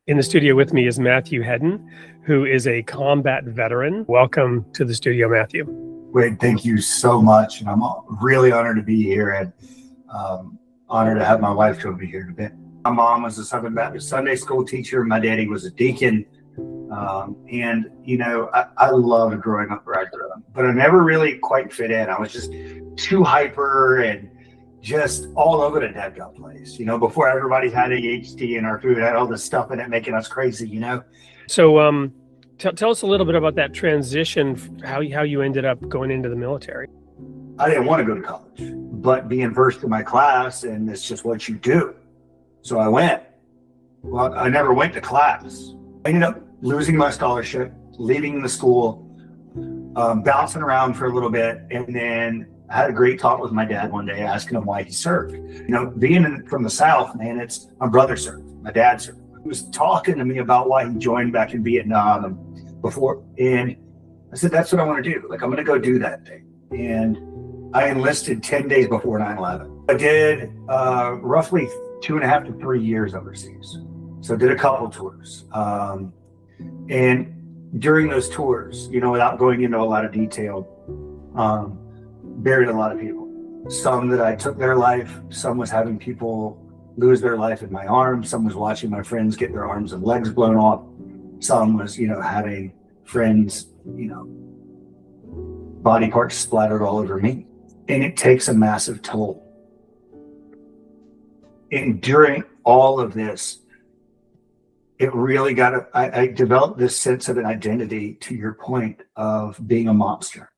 In the studio with me is Matthew Hedden, who is a combat veteran. Welcome to the studio, Matthew. Great, thank you so much. And I'm really honored to be here, and honored to have my wife to be here today. My mom was a Southern Baptist Sunday school teacher. My daddy was a deacon. And, I loved growing up where I grew up, but I never really quite fit in. I was just too hyper and just all over the dadgum place, before everybody had ADHD and our food had all this stuff in it making us crazy, So tell us a little bit about that transition, how you ended up going into the military. I didn't want to go to college, but being first in my class, and it's just what you do. So I went. Well, I never went to class. I ended up losing my scholarship, leaving the school, bouncing around for a little bit, and then I had a great talk with my dad one day, asking him why he served. Being from the South, man, it's my brother served, my dad served. He was talking to me about why he joined back in Vietnam and I said, that's what I want to do. Like, I'm going to go do that thing. And I enlisted 10 days before 9/11. I did roughly 2.5 to 3 years overseas. So I did a couple tours. And during those tours, without going into a lot of detail, buried a lot of people. Some that I took their life, some was having people lose their life in my arms. Some was watching my friends get their arms and legs blown off. Some was, having friends, body parts splattered all over me. And it takes a massive toll. And during all of this, it really I developed this sense of an identity, to your point, of being a monster.